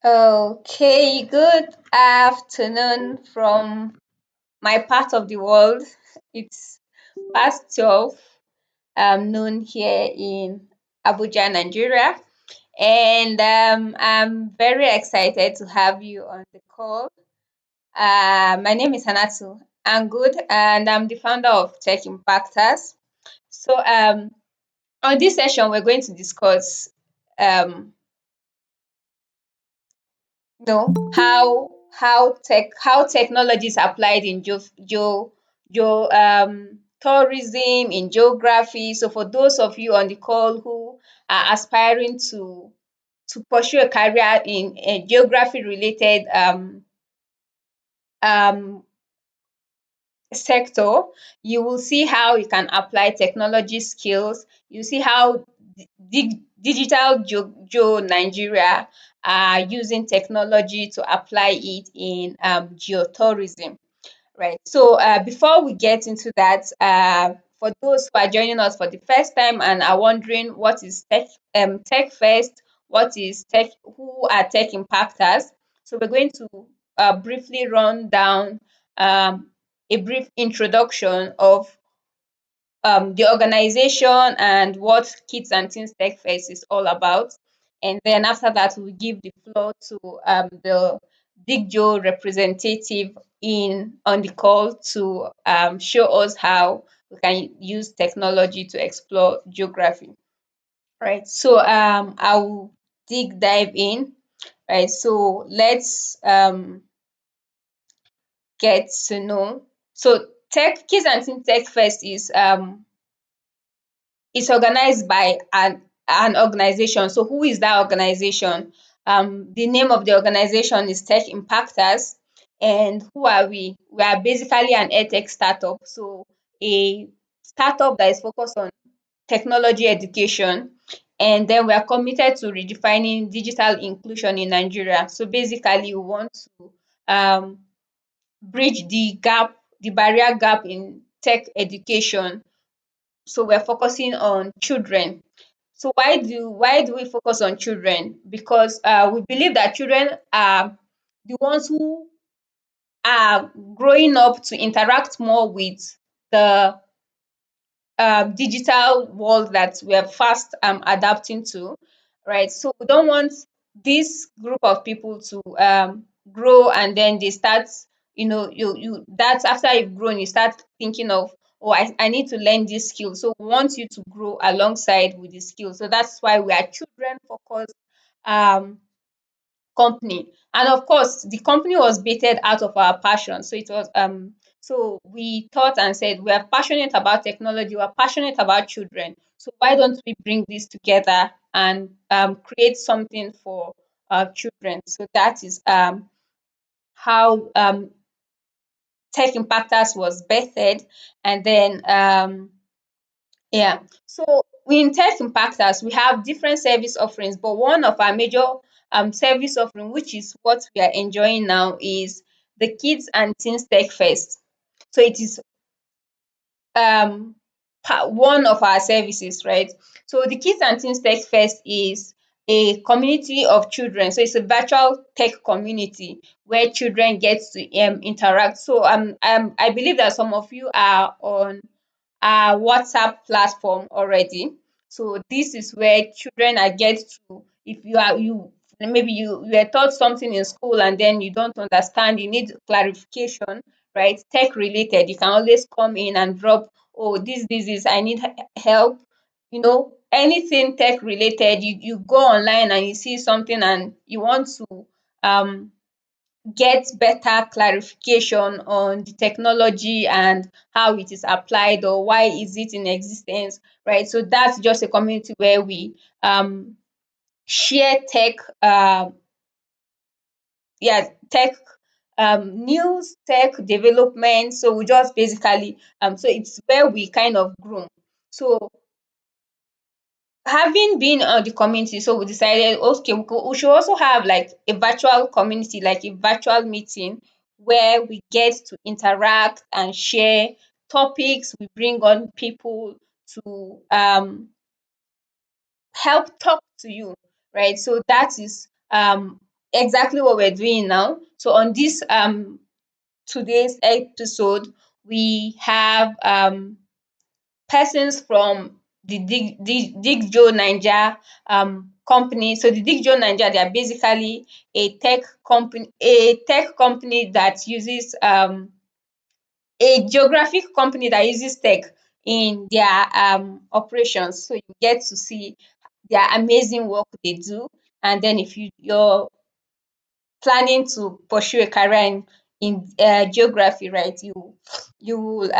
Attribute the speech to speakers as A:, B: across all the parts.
A: Okay, good afternoon from my part of the world. It's past 12 noon here in Abuja, Nigeria. And I'm very excited to have you on the call. My name is Hanatu. I'm good, and I'm the founder of Tech Impactors. So, on this session, we're going to discuss um, how technology is applied in tourism, in geography. So for those of you on the call who are aspiring to pursue a career in a geography related um sector, you will see how you can apply technology skills. You see how digital Nigeria are using technology to apply it in geotourism. Right. So before we get into that, for those who are joining us for the first time and are wondering what is TechFest, what is tech, who are tech impactors. So we're going to briefly run down a brief introduction of the organization and what Kids and Teens Tech Fest is all about. And then after that, we'll give the floor to the Big Joe representative in on the call to show us how we can use technology to explore geography. Right. So I will dive in. Right. So let's get to know. So Tech Kids and Teen Tech Fest is it's organized by an organization. So who is that organization? The name of the organization is Tech Impactors. And who are we? We are basically an edtech startup. So a startup that is focused on technology education. And then we are committed to redefining digital inclusion in Nigeria. So basically, we want to bridge the barrier gap in tech education. So we're focusing on children. So why do we focus on children? Because we believe that children are the ones who are growing up to interact more with the digital world that we are fast adapting to, right? So we don't want this group of people to grow and then they start, you that's after you've grown, you start thinking of, oh, I need to learn this skill. So we want you to grow alongside with the skill. So that's why we are children focused um company. And of course, the company was based out of our passion. So it was so we thought and said we are passionate about technology, we're passionate about children. So why don't we bring this together and create something for our children? So that is how Tech Impactors was birthed. And then yeah. So in Tech Impactors, we have different service offerings, but one of our major service offering, which is what we are enjoying now, is the Kids and Teens Tech Fest. So it is one of our services, right? So the Kids and Teens Tech Fest is a community of children. So it's a virtual tech community where children get to interact. So I believe that some of you are on WhatsApp platform already. So this is where children are get to, if you are you maybe you were taught something in school and then you don't understand, you need clarification, right? Tech related, you can always come in and drop, oh, this is I need help. Anything tech related, you go online and you see something and you want to um get better clarification on the technology and how it is applied or why is it in existence, right? So that's just a community where we share tech, tech news, tech development. So we just basically so it's where we kind of groom. So having been on the community, so we decided, okay, we should also have like a virtual community, like a virtual meeting where we get to interact and share topics. We bring on people to help talk to you, right? So that is exactly what we're doing now. So on this today's episode, we have persons from the Dig Joe Ninja company. So the Dig Joe Ninja, they are basically a tech company that uses a geographic company that uses tech in their operations. So you get to see their amazing work they do. And then if you're planning to pursue a career in geography, right, you will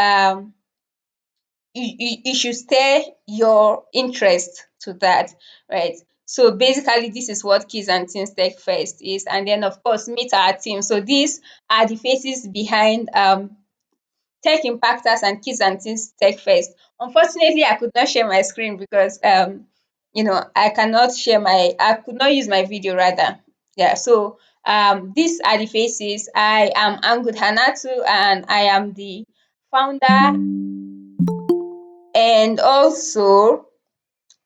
A: you should steer your interest to that, right? So basically, this is what Kids and Teens Tech Fest is, and then of course meet our team. So these are the faces behind Tech Impactors and Kids and Teens Tech Fest. Unfortunately, I could not share my screen because I could not use my video rather. Yeah, so these are the faces. I am Angud Hanatu and I am the founder, and also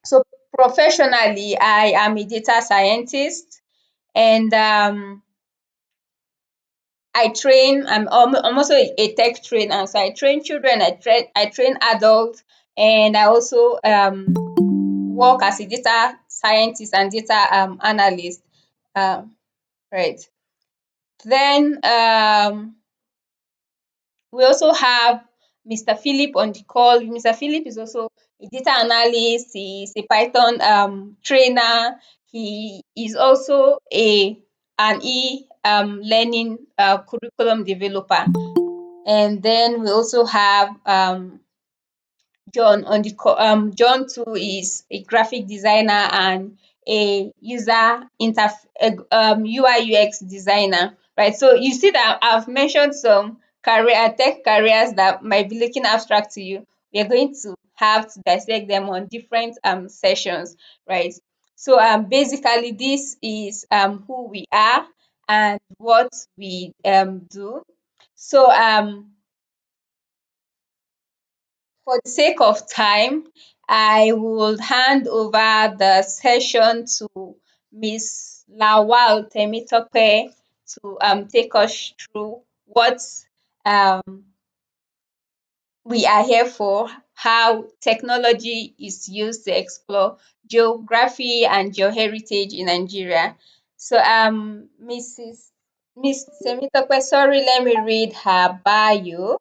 A: so professionally I am a data scientist, and I'm also a tech trainer. So I train children, I train adults, and I also work as a data scientist and data analyst. Right. Then we also have Mr. Philip on the call. Mr. Philip is also a data analyst. He's a Python trainer. He is also an learning curriculum developer. And then we also have John on the John too is a graphic designer and a UI UX designer, right? So you see that I've mentioned some tech careers that might be looking abstract to you. We are going to have to dissect them on different sessions, right? So basically this is who we are and what we do. So for the sake of time, I would hand over the session to Miss Lawal Temitope to take us through what um, we are here for, how technology is used to explore geography and geoheritage in Nigeria. So, Miss Temitope, sorry, let me read her bio.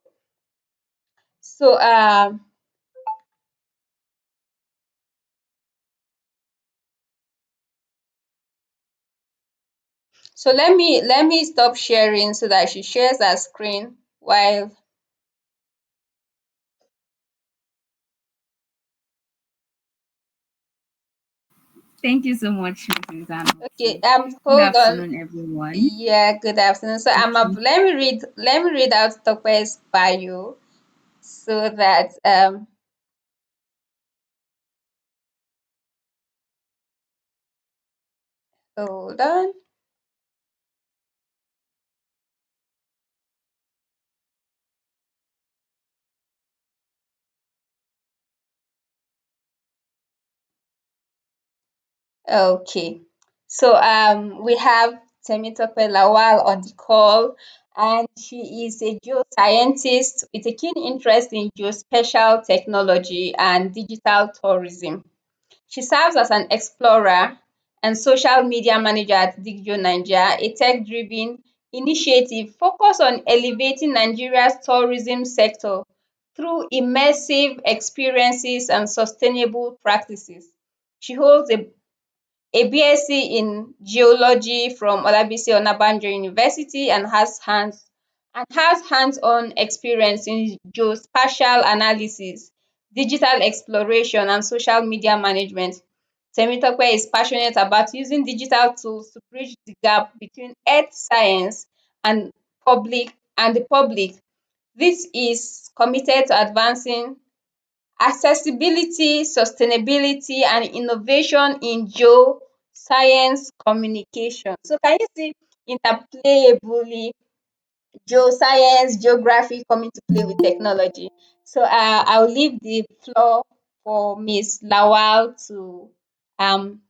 A: So, let me stop sharing so that she shares her screen while.
B: Thank you so much, Mrs.
A: Okay,
B: Anoti. Good
A: hold on.
B: afternoon, everyone.
A: Yeah, good afternoon. So
B: Okay.
A: let me read out Tope's bio so that hold on. Okay. So we have Temitope Lawal on the call, and she is a geoscientist with a keen interest in geospatial technology and digital tourism. She serves as an explorer and social media manager at Digio Nigeria, a tech-driven initiative focused on elevating Nigeria's tourism sector through immersive experiences and sustainable practices. She holds a BSc in geology from Olabisi Onabanjo University and has hands-on experience in geospatial analysis, digital exploration, and social media management. Temitope is passionate about using digital tools to bridge the gap between earth science and the public. This is committed to advancing accessibility, sustainability, and innovation in geoscience communication. So can you see interplayably geoscience, geography coming to play with technology? So I'll leave the floor for Miss Lawal to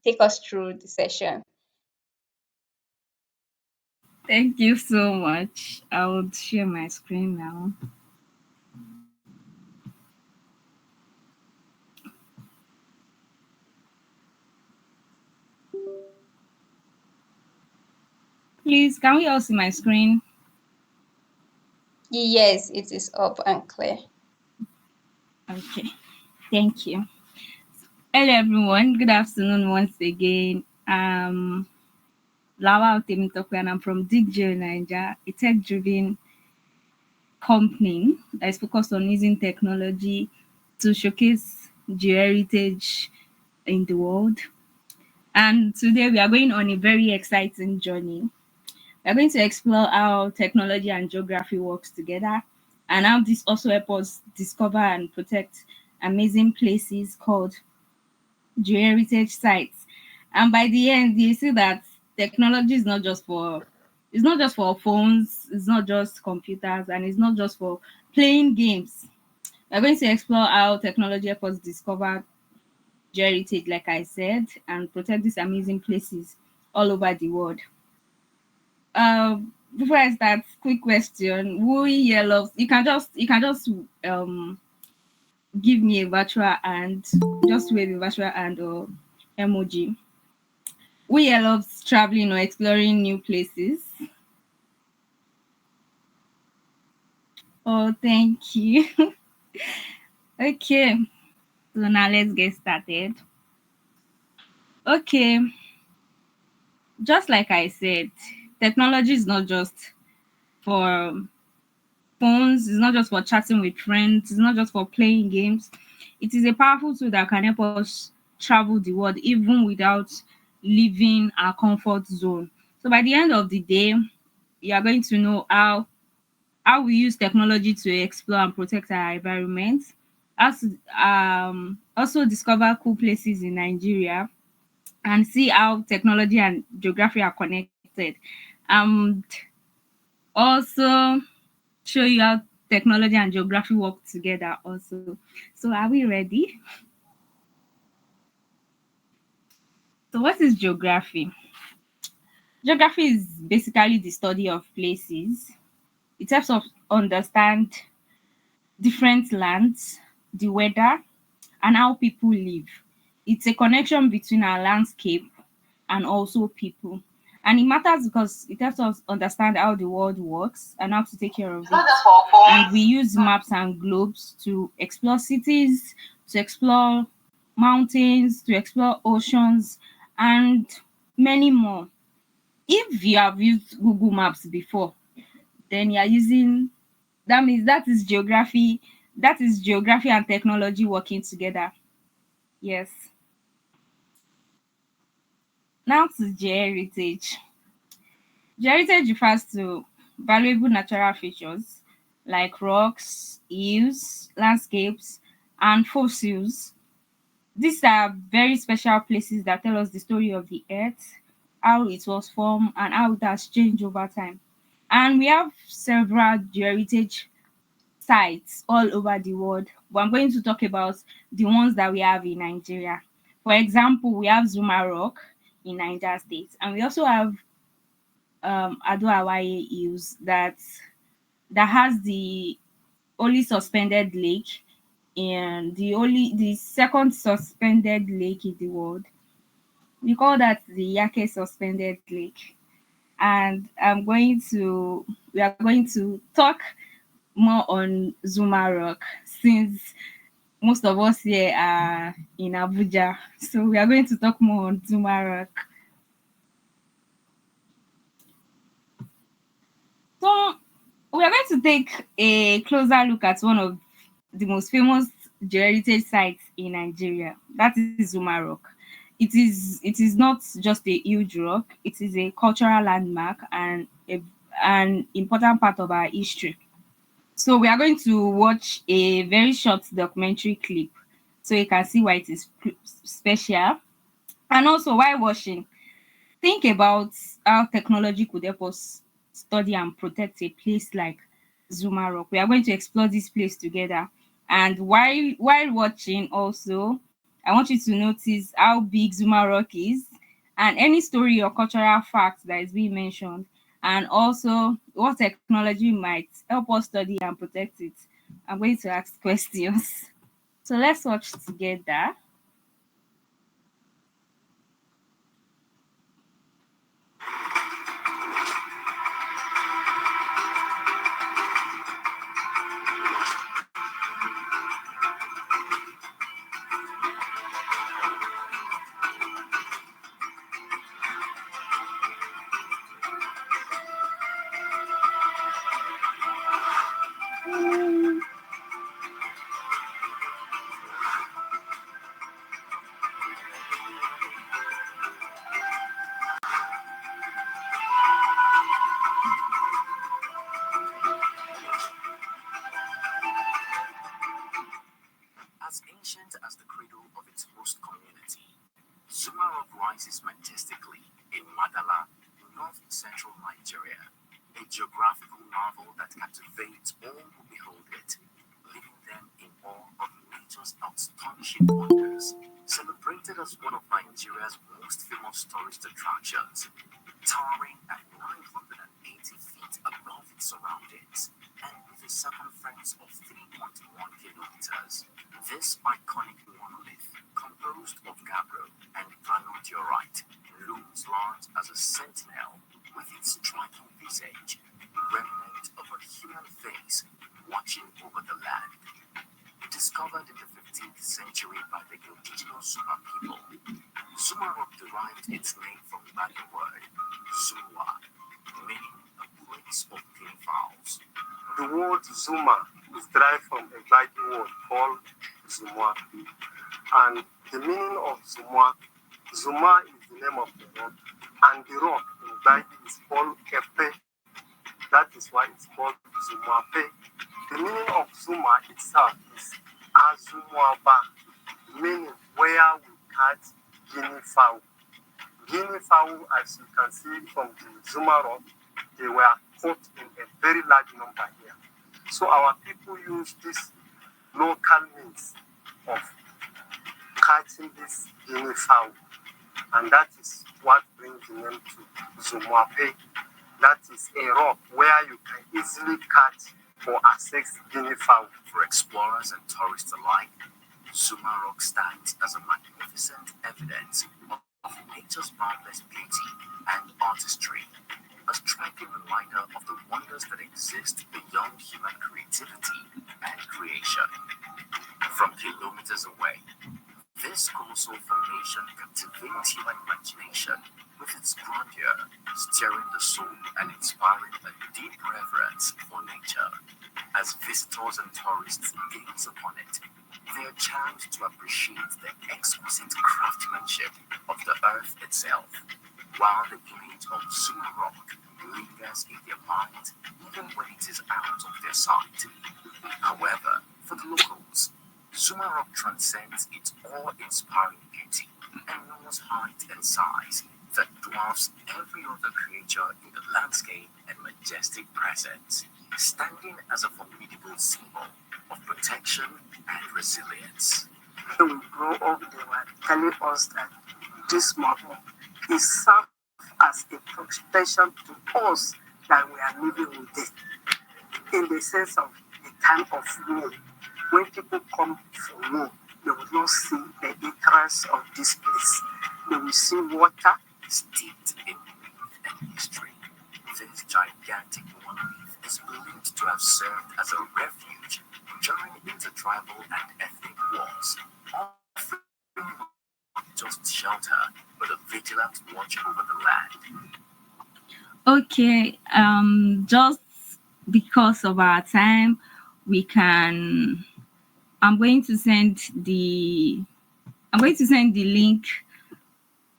A: take us through the session.
B: Thank you so much. I will share my screen now. Please, can we all see my screen?
A: Yes, it is up and clear.
B: Okay. Thank you. Hello, everyone. Good afternoon once again. Lawa Temitope, and I'm from geoheritage, a tech-driven company that is focused on using technology to showcase geoheritage in the world. And today we are going on a very exciting journey. We are going to explore how technology and geography works together and how this also helps us discover and protect amazing places called geoheritage sites. And by the end, you see that technology is not just for phones, it's not just computers, and it's not just for playing games. We're going to explore how technology helps us discover geoheritage, like I said, and protect these amazing places all over the world. Before I start, quick question: who here loves? You can just give me a virtual hand, just wave a virtual hand or emoji. Who here loves traveling or exploring new places? Oh, thank you. Okay, so now let's get started. Okay, just like I said, technology is not just for phones, it's not just for chatting with friends, it's not just for playing games. It is a powerful tool that can help us travel the world even without leaving our comfort zone. So by the end of the day, you are going to know how we use technology to explore and protect our environment, how to also discover cool places in Nigeria, and see how technology and geography are connected. And also show you how technology and geography work together also. So are we ready? So what is geography? Geography is basically the study of places. It helps us understand different lands, the weather, and how people live. It's a connection between our landscape and also people. And it matters because it helps us understand how the world works and how to take care of it. And we use maps and globes to explore cities, to explore mountains, to explore oceans, and many more. If you have used Google Maps before, then you are using, that means that is geography and technology working together. Yes. Now to geoheritage. Geoheritage refers to valuable natural features like rocks, hills, landscapes, and fossils. These are very special places that tell us the story of the earth, how it was formed, and how it has changed over time. And we have several geoheritage sites all over the world, but I'm going to talk about the ones that we have in Nigeria. For example, we have Zuma Rock in Niger State, and we also have Ado Awaye Hills that has the only suspended lake and the second suspended lake in the world. We call that the Yake suspended lake. And we are going to talk more on Zuma Rock since most of us here are in Abuja. So we are going to talk more on Zuma Rock. So we are going to take a closer look at one of the most famous geoheritage sites in Nigeria. That is Zuma Rock. It is not just a huge rock, it is a cultural landmark and an important part of our history. So we are going to watch a very short documentary clip so you can see why it is special. And also while watching, think about how technology could help us study and protect a place like Zuma Rock. We are going to explore this place together. And while watching also, I want you to notice how big Zuma Rock is and any story or cultural fact that is being mentioned. and also what technology might help us study and protect it. I'm going to ask questions. So let's watch together.
C: As ancient as the cradle of its host community, Zuma Rock rises majestically in Madala, north-central Nigeria, a geographical marvel that captivates all who behold it, leaving them in awe of nature's astonishing wonders. Celebrated as one of Nigeria's most famous tourist attractions, towering at 980 feet above its surroundings, and with a circumference of 3.1 kilometers. This iconic monolith, composed of gabbro and granodiorite, looms large as a sentinel with its striking visage, remnant of a human face watching over the land. Discovered in the 15th century by the indigenous Zuma people, Zuma Rock derived its name from the Latin word Zumwa, meaning a place of guinea fowls.
D: The word Zuma is derived from a Viking word called Zumwa. And the meaning of Zumwa, Zuma is the name of the rock, and the rock in Viking is called Kepe. That is why it's called Zumape. The meaning of Zuma itself is Azumwaba, meaning where we catch guinea fowl. Guinea fowl, as you can see from the Zuma rock, they were caught in a very large number here. So our people use this local means of catching this guinea fowl, and that is what brings the name to Zumwape. That is a rock where you can easily catch or access guinea fowl.
C: For explorers and tourists alike, Zuma Rock stands as a magnificent evidence of nature's boundless beauty and artistry, a striking reminder of the wonders that exist beyond human creativity and creation. From kilometers away, this colossal formation captivates human imagination with its grandeur, stirring the soul and inspiring a deep reverence for nature. As visitors and tourists gaze upon it, they are charmed to appreciate the exquisite craftsmanship of the earth itself, while the image of Zuma Rock lingers in their minds even when it is out of their sight. However, for the locals, Zuma Rock transcends its awe-inspiring beauty and knows height and size that dwarfs every other creature in the landscape and majestic presence, standing as a formidable symbol of protection and resilience.
D: When we grow up, they were telling us that this model is served as a protection to us that we are living with it. In the sense of the time of war, when people come for war, they will not see the entrance of this place. They will see water
C: steeped in myth and history. This gigantic monolith is believed to have served as a refuge during intertribal and ethnic wars, offering not just shelter, but a vigilant watch over the land.
B: Okay, just because of our time, we can. I'm going to send the. I'm going to send the link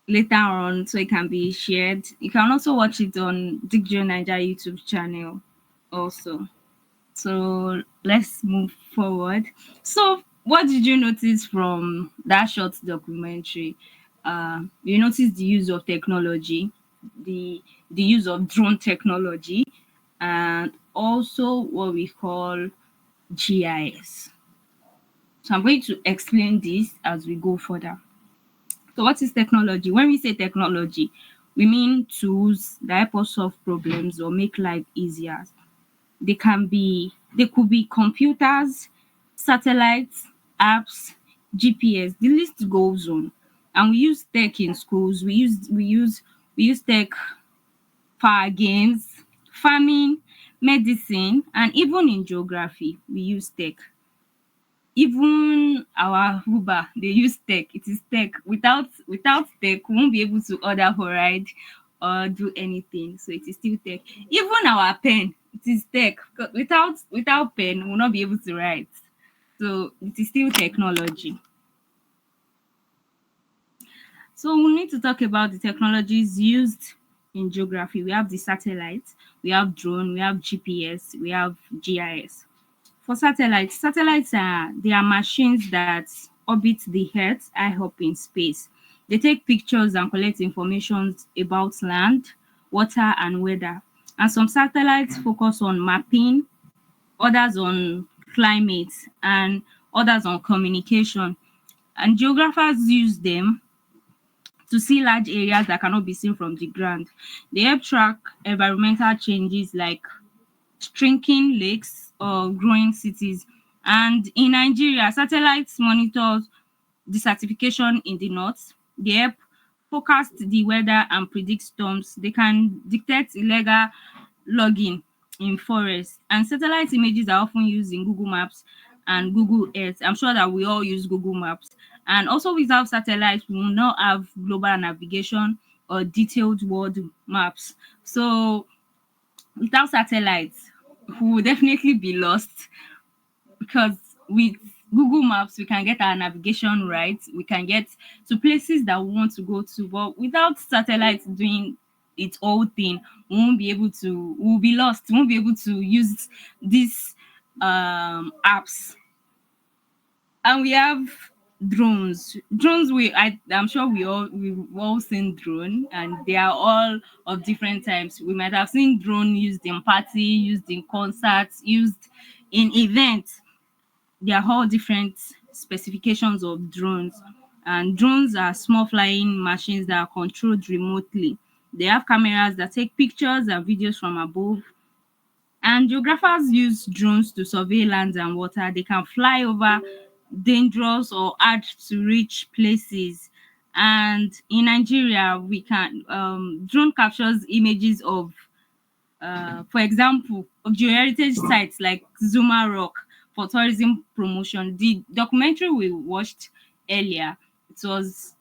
B: later on so it can be shared. You can also watch it on Digio Nigeria YouTube channel also. So let's move forward. So what did you notice from that short documentary? You noticed the use of technology, the use of drone technology, and also what we call GIS. So I'm going to explain this as we go further. So what is technology? When we say technology, We mean tools that help us solve problems or make life easier. They could be computers, satellites, apps, GPS. The list goes on. And we use tech in schools. We use tech for our games, farming, medicine, and even in geography we use tech. Even our Uber dey use tech. It is tech. Without tech we won't be able to order for ride or do anything, so it is still tech. Even our pen, it is tech, because without pen we will not be able to write, so it is still technology. So we need to talk about the technologies used in geography. We have the satellite, we have drone, we have GPS, we have GIS. For satellites are machines that orbit the Earth high up in space. They take pictures and collect information about land, water, and weather. And some satellites focus on mapping, others on climate, and others on communication. And geographers use them to see large areas that cannot be seen from the ground. They help track environmental changes like shrinking lakes or growing cities. And in Nigeria, satellites monitor desertification in the north. They help forecast the weather and predict storms. They can detect illegal logging in forests. And satellite images are often used in Google Maps and Google Earth. I'm sure that we all use Google Maps. And also without satellites, we will not have global navigation or detailed world maps. So without satellites, we will definitely be lost, because with Google Maps we can get our navigation right, we can get to places that we want to go to, but without satellites doing its whole thing, we will be lost. We won't be able to use these apps. And we have drones. I'm sure we've all seen drone, and they are all of different types. We might have seen drone used in party, used in concerts, used in events. They are all different specifications of drones. And drones are small flying machines that are controlled remotely. They have cameras that take pictures and videos from above. And geographers use drones to survey lands and water. They can fly over dangerous or hard to reach places. And in Nigeria, we can drone captures images of, for example, of geoheritage sites like Zuma Rock for tourism promotion. The documentary we watched earlier, it was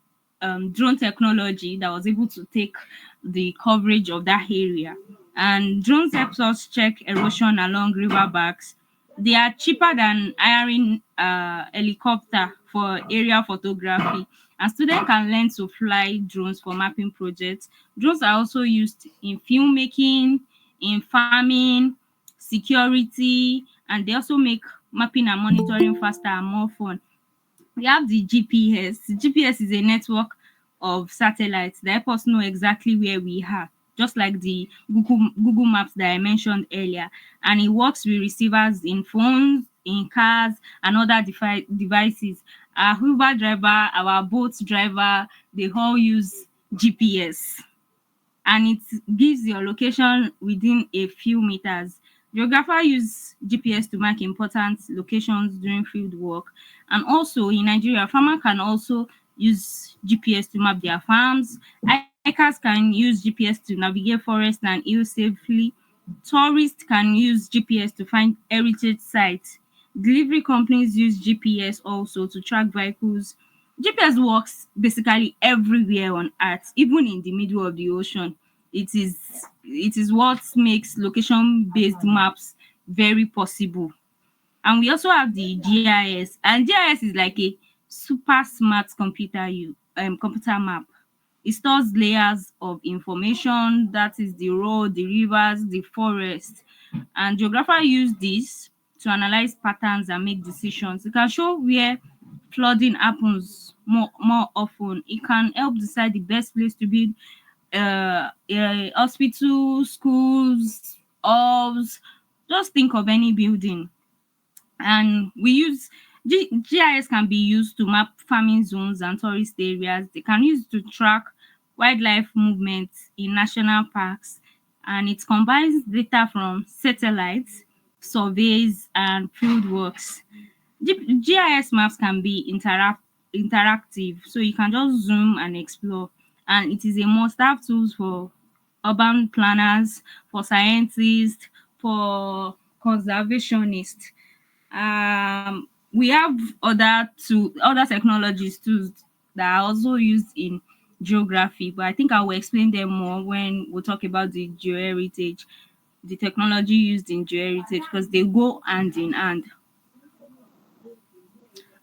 B: drone technology that was able to take the coverage of that area. And drones helps us check erosion along riverbanks. They are cheaper than hiring helicopter for aerial photography. And students can learn to fly drones for mapping projects. Drones are also used in filmmaking, in farming, security, and they also make mapping and monitoring faster and more fun. We have the GPS. The GPS is a network of satellites that help us know exactly where we are, just like the Google Maps that I mentioned earlier. And it works with receivers in phones, in cars, and other devices. Our Uber driver, our boat driver, they all use GPS, and it gives your location within a few meters. Geographers use GPS to mark important locations during field work. And also in Nigeria, farmers can also use GPS to map their farms. Hikers can use GPS to navigate forests and hills safely. Tourists can use GPS to find heritage sites. Delivery companies use GPS also to track vehicles. GPS works basically everywhere on earth, even in the middle of the ocean. It is what makes location based maps very possible. And we also have the GIS, and GIS is like a super smart computer map. It stores layers of information, that is the road, the rivers, the forest. And geographers use this to analyze patterns and make decisions. It can show where flooding happens more often. It can help decide the best place to build hospital, schools, halls. Just think of any building. And we use GIS can be used to map farming zones and tourist areas. They can use to track wildlife movements in national parks, and it combines data from satellites, surveys, and field works. GIS maps can be interactive, so you can just zoom and explore, and it is a must-have tool for urban planners, for scientists, for conservationists. We have other technologies too that are also used in geography, but I think I will explain them more when we talk about the geoheritage, the technology used in geoheritage, because they go hand in hand.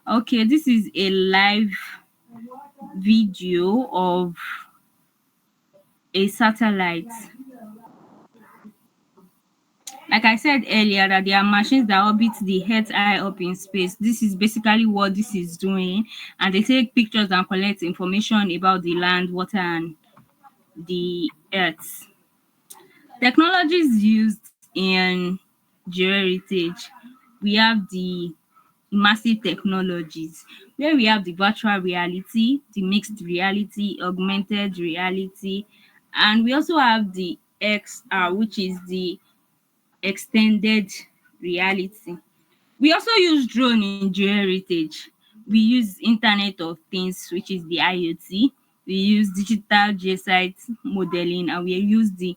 B: Okay, this is a live video of a satellite. Like I said earlier, that there are machines that orbit the Earth high up in space. This is basically what this is doing, and they take pictures and collect information about the land, water, and the Earth. Technologies used in geoheritage, we have the immersive technologies, where we have the virtual reality, the mixed reality, augmented reality, and we also have the XR, which is the extended reality. We also use drone in geoheritage. We use Internet of Things, which is the IoT. We use digital geoscience modeling, and we use the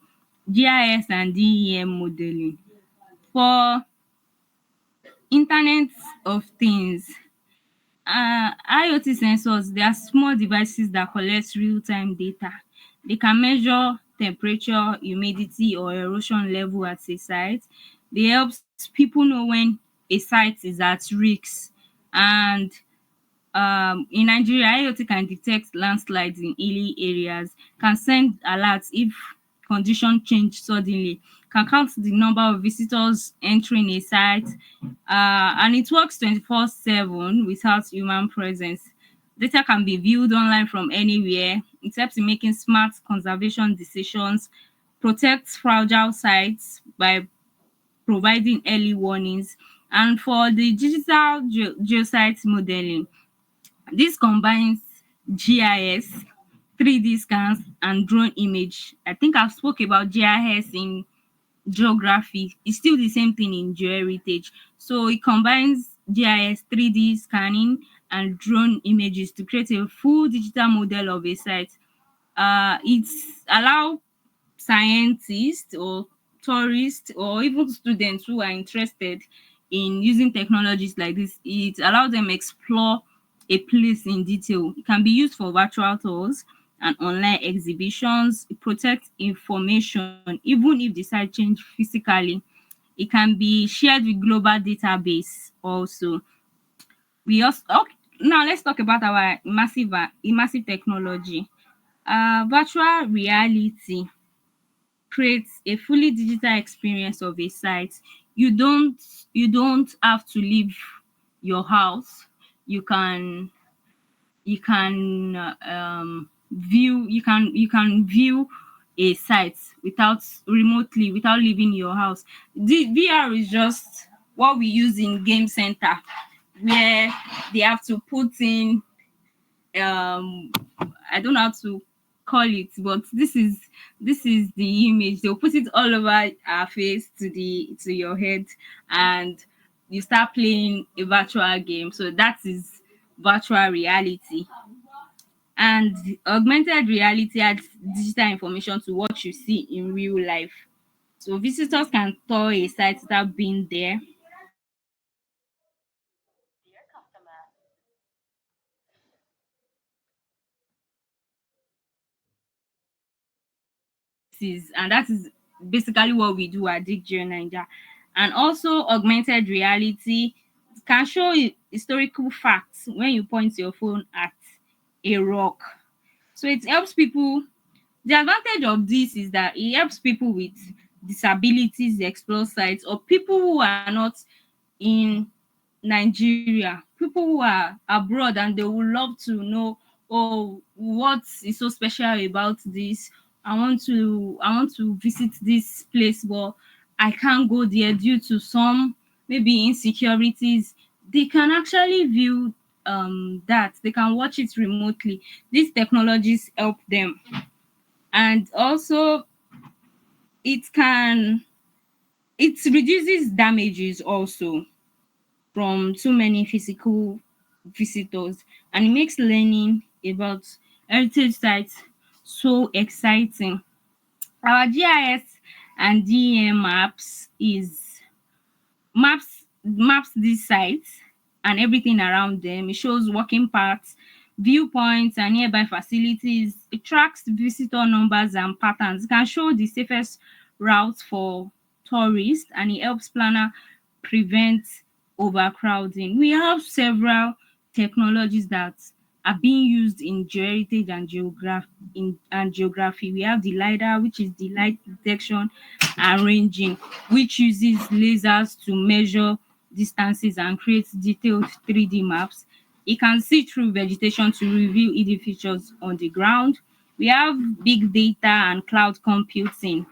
B: GIS and DEM modeling. For Internet of Things, IoT sensors, they are small devices that collect real-time data. They can measure temperature, humidity, or erosion level at a site. They help people know when a site is at risk. And in Nigeria, IoT can detect landslides in hilly areas, can send alerts if condition change suddenly, can count the number of visitors entering a site, and it works 24/7 without human presence. Data can be viewed online from anywhere. It helps in making smart conservation decisions, protects fragile sites by providing early warnings. And for the digital geoscience modeling, this combines GIS, 3D scans, and drone image. I think I've spoke about GIS in geography. It's still the same thing in geoheritage. So it combines GIS, 3D scanning, and drone images to create a full digital model of a site. It's allow scientists or tourists or even students who are interested in using technologies like this, it allows them explore a place in detail. It can be used for virtual tours and online exhibitions. It protects information even if the site change physically. It can be shared with global database also. We also okay, now let's talk about our immersive technology. Virtual reality creates a fully digital experience of a site. You don't have to leave your house. You can view a site without remotely, without leaving your house. The VR is just what we use in game center, where they have to put in um I don't know how to call it, but this is the image. They'll put it all over our face to your head, and you start playing a virtual game. So that is virtual reality. And augmented reality adds digital information to what you see in real life. So visitors can tour a site without being there. And that is basically what we do at DigGeo Niger. And also augmented reality can show historical facts when you point your phone at a rock. So it helps people. The advantage of this is that it helps people with disabilities explore sites, or people who are not in Nigeria, people who are abroad and they would love to know, oh, what is so special about this? I want to visit this place, but I can't go there due to some maybe insecurities. They can actually view that. They can watch it remotely. These technologies help them. And also it can it reduces damages also from too many physical visitors, and it makes learning about heritage sites so exciting. Our GIS and DEM maps is maps these sites and everything around them. It shows walking paths, viewpoints, and nearby facilities. It tracks visitor numbers and patterns. It can show the safest routes for tourists, and it helps planner prevent overcrowding. We have several technologies that are being used in geoheritage and geography. We have the LiDAR, which is the light detection and ranging, which uses lasers to measure distances and create detailed 3D maps. It can see through vegetation to reveal hidden features on the ground. We have big data and cloud computing.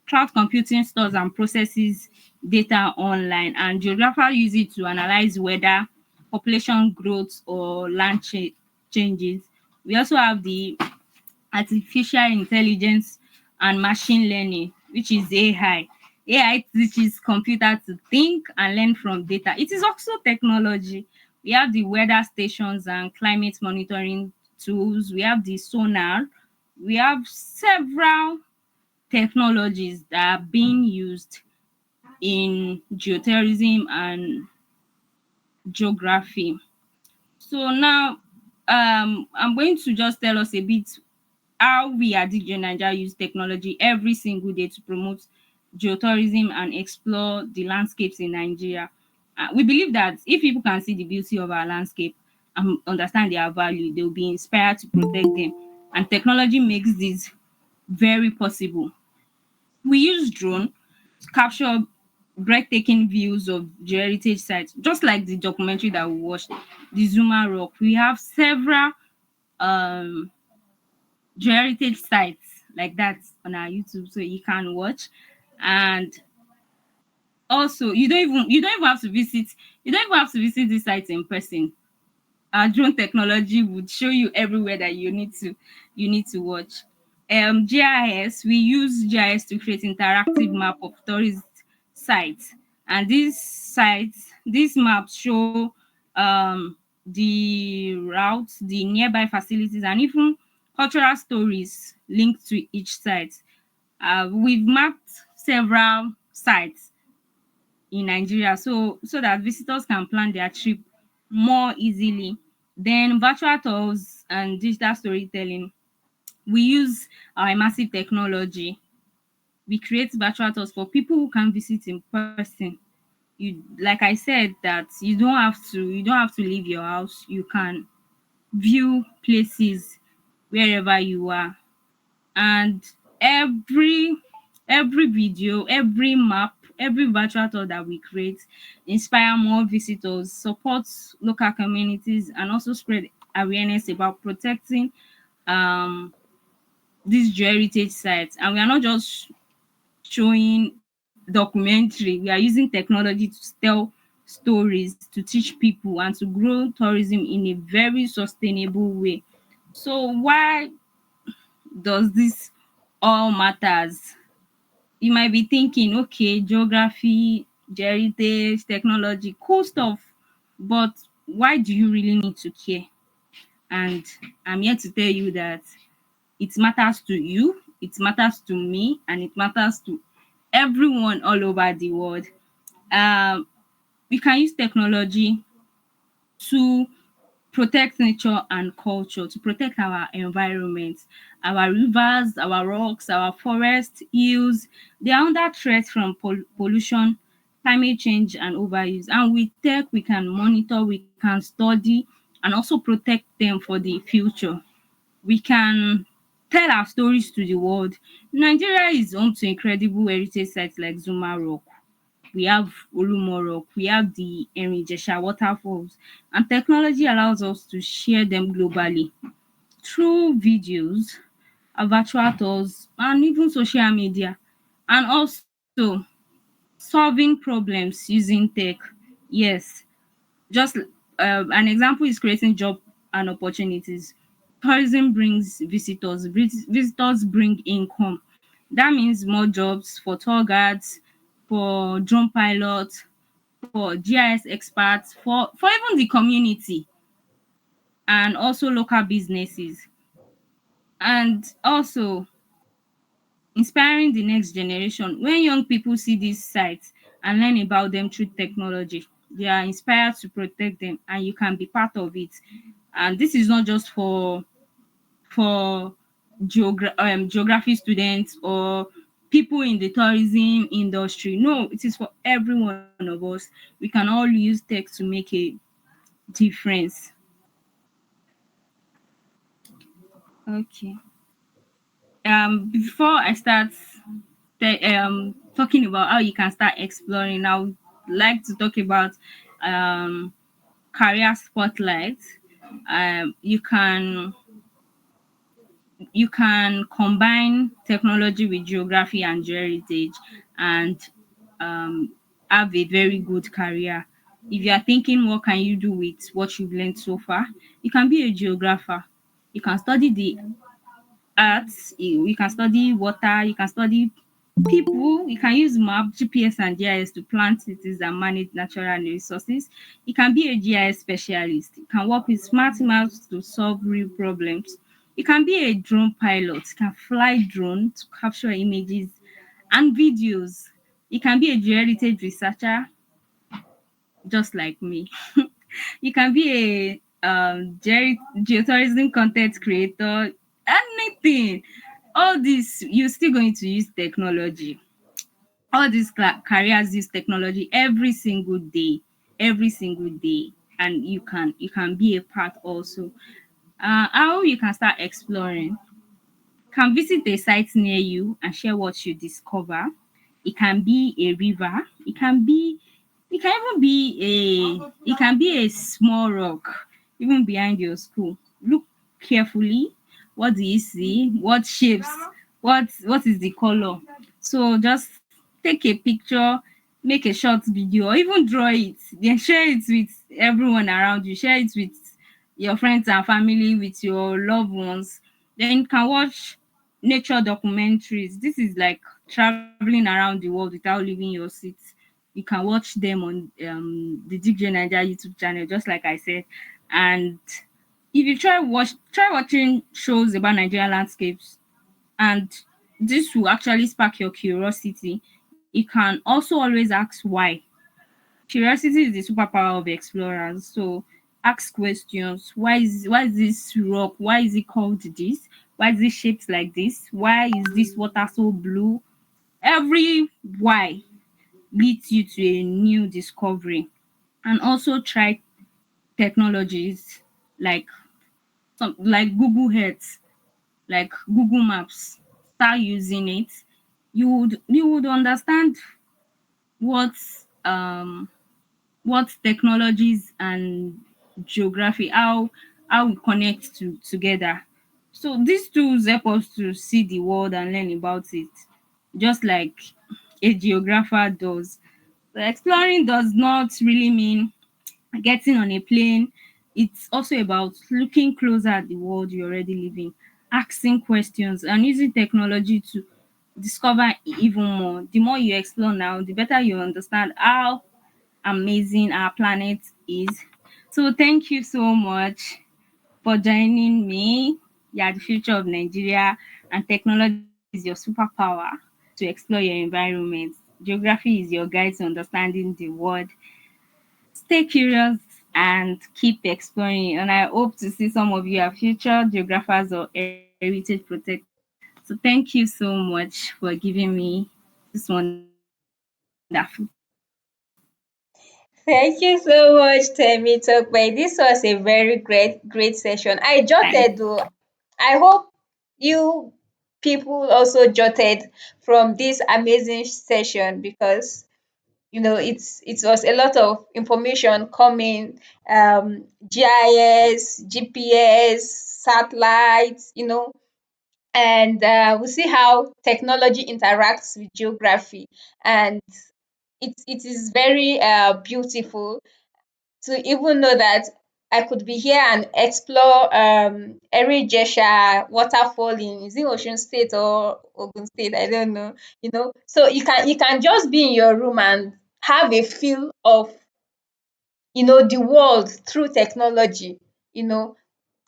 B: Cloud computing stores and processes data online, and geographers use it to analyze weather, population growth, or changes. We also have the artificial intelligence and machine learning, which is AI. AI teaches computer to think and learn from data. It is also technology. We have the weather stations and climate monitoring tools. We have the sonar. We have several technologies that are being used in geotourism and geography. So now I'm going to just tell us a bit how we at DJ Nigeria use technology every single day to promote geotourism and explore the landscapes in Nigeria. We believe that if people can see the beauty of our landscape and understand their value, they will be inspired to protect them. And technology makes this very possible. We use drone to capture breathtaking views of heritage sites, just like the documentary that we watched, the Zuma Rock. We have several um heritage sites like that on our YouTube, so you can watch. And also, you don't even have to visit these sites in person. Our drone technology would show you everywhere that you need to watch. GIS, we use GIS to create interactive map of tourist sites, and these maps show the routes, the nearby facilities, and even cultural stories linked to each site. We've mapped several sites in Nigeria, so that visitors can plan their trip more easily. Then virtual tours and digital storytelling. We use our immersive technology. We create virtual tours for people who can visit in person. Like I said, that you don't have to leave your house. You can view places wherever you are. And every every video, every map, every virtual tour that we create inspire more visitors, support local communities, and also spread awareness about protecting um these heritage sites. And we are not just showing documentary, we are using technology to tell stories, to teach people, and to grow tourism in a very sustainable way. So why does this all matters? You might be thinking, okay, geography, heritage, technology, cool stuff, but why do you really need to care? And I'm here to tell you that it matters to you, it matters to me, and it matters to everyone all over the world. Um, we can use technology to protect nature and culture, to protect our environment, our rivers, our rocks, our forests, hills. They are under threat from pollution, climate change, and overuse. And with tech, we can monitor, we can study, and also protect them for the future. We can tell our stories to the world. Nigeria is home to incredible heritage sites like Zuma Rock. We have Olumorok, we have the Erinjesha waterfalls, and technology allows us to share them globally through videos, virtual tours, and even social media. And also solving problems using tech. Yes, just an example is creating job and opportunities. tourism brings visitors, visitors bring income. That means more jobs for tour guides, for drone pilots, for GIS experts, for even the community and also local businesses. And also inspiring the next generation. When young people see these sites and learn about them through technology, they are inspired to protect them and you can be part of it. And this is not just for geography students or people in the tourism industry. No, it is for every one of us. We can all use tech to make a difference. Okay. Before I start talking about how you can start exploring, I would like to talk about um career spotlight. You can combine technology with geography and geoheritage and um, have a very good career. If you are thinking what can you do with what you've learned so far, you can be a geographer. You can study the arts, you can study water, you can study people, you can use map, GPS and GIS to plan cities and manage natural resources. You can be a GIS specialist. You can work with smart maps to solve real problems. You can be a drone pilot. You can fly drone to capture images and videos. You can be a geoheritage researcher, just like me. You can be geotourism content creator, anything. All this, you're still going to use technology. All these careers use technology every single day, and you can be a part also. How you can start exploring: can visit a site near you and share what you discover. It can be a river. It can even be a small rock, even behind your school. Look carefully. What do you see? What shapes? What is the color? So just take a picture, make a short video, or even draw it. Then share it with everyone around you. Share it with your friends and family, with your loved ones. Then you can watch nature documentaries. This is like traveling around the world without leaving your seat. You can watch them on the DJ Niger YouTube channel, just like I said. And if you try watching shows about Nigerian landscapes, and this will actually spark your curiosity. You can also always ask why. Curiosity is the superpower of explorers. So ask questions. Why is this rock? Why is it called this? Why is it shaped like this? Why is this water so blue? Every why leads you to a new discovery. And also try technologies like Google Earth, like Google Maps. Start using it. You would understand what um what technologies and geography, how we connect together. So these tools help us to see the world and learn about it, just like a geographer does. So exploring does not really mean getting on a plane. It's also about looking closer at the world you already live in, asking questions and using technology to discover even more. The more you explore now, the better you understand how amazing our planet is. So thank you so much for joining me. You are the future of Nigeria, and technology is your superpower to explore your environment. Geography is your guide to understanding the world. Stay curious and keep exploring. And I hope to see some of you as future geographers or heritage protectors. So thank you so much for giving me this wonderful time.
A: Thank you so much, Temi Tokwe. This was a very great session. I jotted though. I hope you people also jotted from this amazing session, because it was a lot of information coming, GIS, GPS, satellites, and we see how technology interacts with geography, and it is very beautiful to even know that I could be here and explore Jesha waterfall in, is it Ocean State or Ogun State? I don't know. So you can just be in your room and have a feel of the world through technology. You know,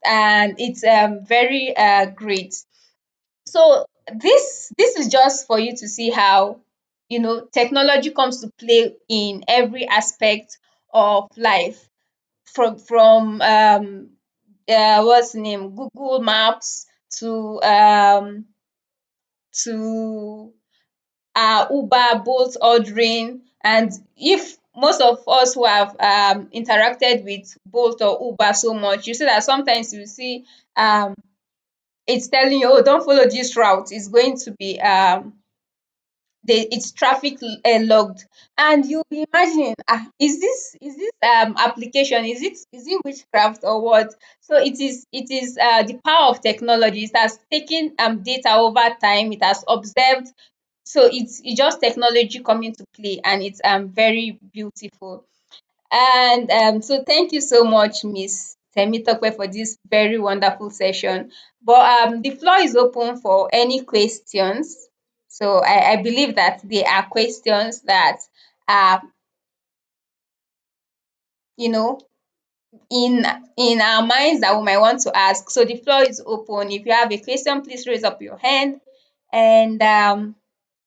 A: and it's very great. So this is just for you to see how technology comes to play in every aspect of life, from what's the name, Google Maps, to Uber, Bolt ordering. And if most of us who have interacted with Bolt or Uber so much, you see that sometimes you see um it's telling you, oh, don't follow this route, it's going to be it's traffic logged. And you'll be imagining, is this application, is it witchcraft or what? So it is the power of technology. It has taken data over time, it has observed. So it's just technology coming to play, and it's very beautiful. And so thank you so much, Miss Temitope, for this very wonderful session. But the floor is open for any questions. So I believe that there are questions that are, you know, in in our minds that we might want to ask. So the floor is open. If you have a question, please raise up your hand, and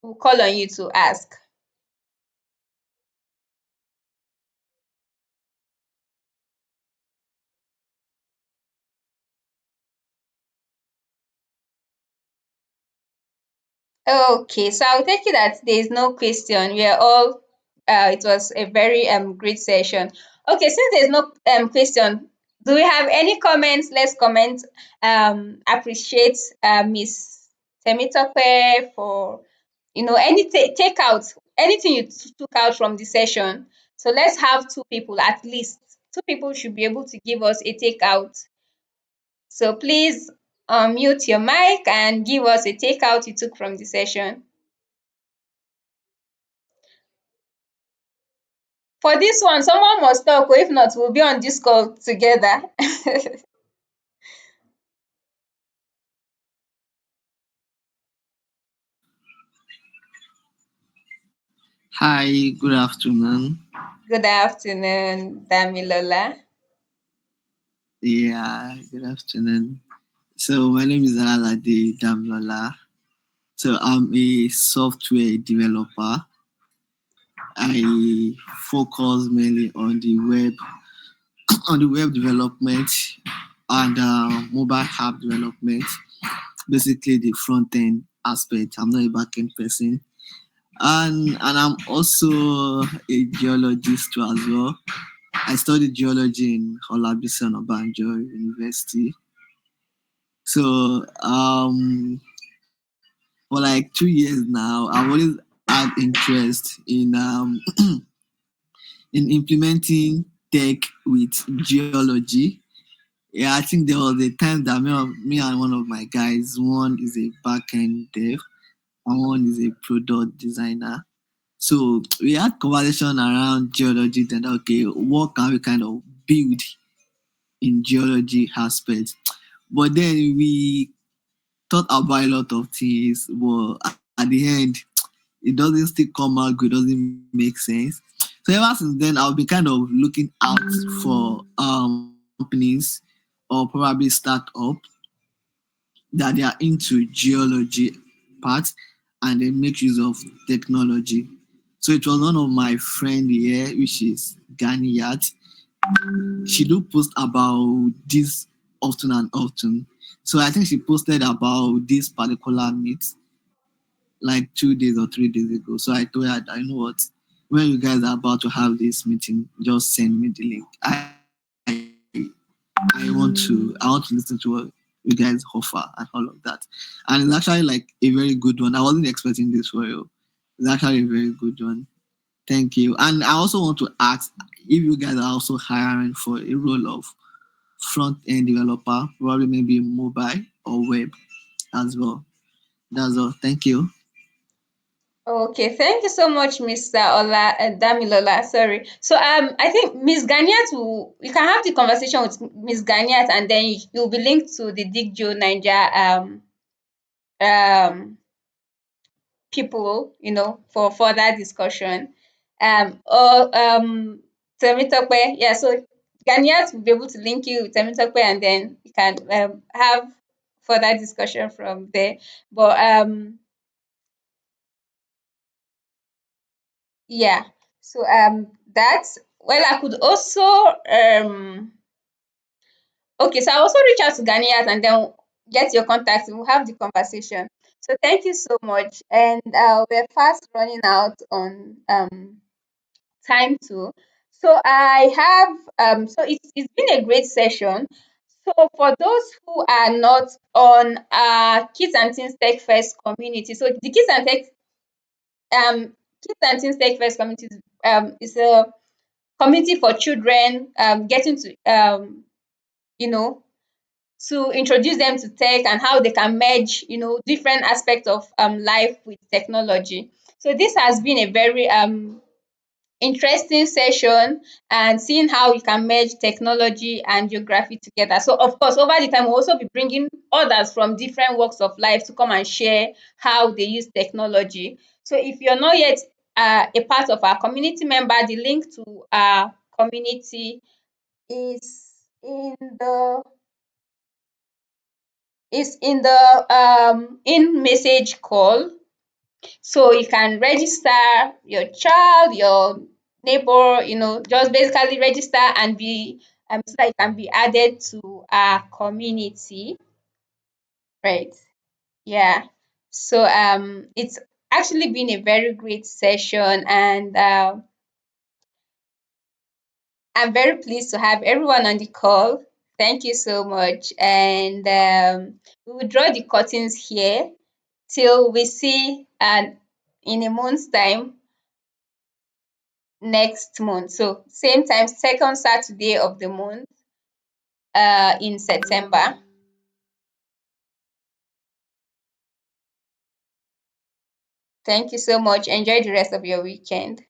A: we'll call on you to ask. Okay, so I'll take it that there is no question. We are all. It was a very great session. Okay, since there's no question, do we have any comments? Let's comment. Appreciate Miss Temitope for any takeout, anything you took out from the session. So let's have two people at least. Two people should be able to give us a takeout. So please mute your mic and give us a takeout you took from the session. For this one, someone must talk, or if not, we'll be on this call together.
E: Hi, good afternoon.
A: Good afternoon, Damilola.
E: Yeah, good afternoon. So my name is Alade Damlola. So I'm a software developer. I focus mainly on the web development and mobile app development. Basically, the front end aspect. I'm not a back end person, and I'm also a geologist too as well. I studied geology in Olabisi Onabanjo University. So for like 2 years now, I've always had interest in implementing tech with geology. Yeah, I think there was a time that me and one of my guys, one is a backend dev and one is a product designer. So we had conversation around geology. Then okay, what can we kind of build in geology aspect? But then we thought about a lot of things, but at the end, it doesn't still come out good, doesn't make sense. So ever since then, I've been kind of looking out for companies or probably startup that they are into geology part and they make use of technology. So it was one of my friend here, which is Ganiyat. She do post about this often and often. So I think she posted about this particular meet like 2 days or 3 days ago. So I told her, I know what, when you guys are about to have this meeting, just send me the link. I want to listen to what you guys offer and all of that. And it's actually like a very good one. I wasn't expecting this for you. It's actually a very good one. Thank you. And I also want to ask if you guys are also hiring for a role of front end developer, probably maybe mobile or web as well. That's all. Thank you.
A: Okay, thank you so much, Mr. Ola Damilola. Sorry. So I think Miss Ganiat will you can have the conversation with Miss Ganiat, and then you'll be linked to the Dig Joe Niger um people, for further discussion. Or Temitope, yeah, so Ganiat will be able to link you with Temitope, and then you can have further discussion from there. But yeah, so that's well, I could also okay, so I also reach out to Ganiat and then get your contact. We'll have the conversation. So thank you so much, and we're fast running out on time too. So I have so it's been a great session. So for those who are not on Kids and Teens Tech Fest community, so the Kids and Teens Tech Fest community is a community for children getting to you know to introduce them to tech and how they can merge different aspects of life with technology. So this has been a very interesting session, and seeing how we can merge technology and geography together. So of course, over the time we'll also be bringing others from different walks of life to come and share how they use technology. So if you're not yet a part of our community member, the link to our community is in the in message call. So you can register your child, your neighbor, just basically register and be so that you can be added to our community, right? Yeah. So it's actually been a very great session, and I'm very pleased to have everyone on the call. Thank you so much. And we will draw the curtains here till we see in a month's time next month. So same time, second Saturday of the month in September. Thank you so much. Enjoy the rest of your weekend.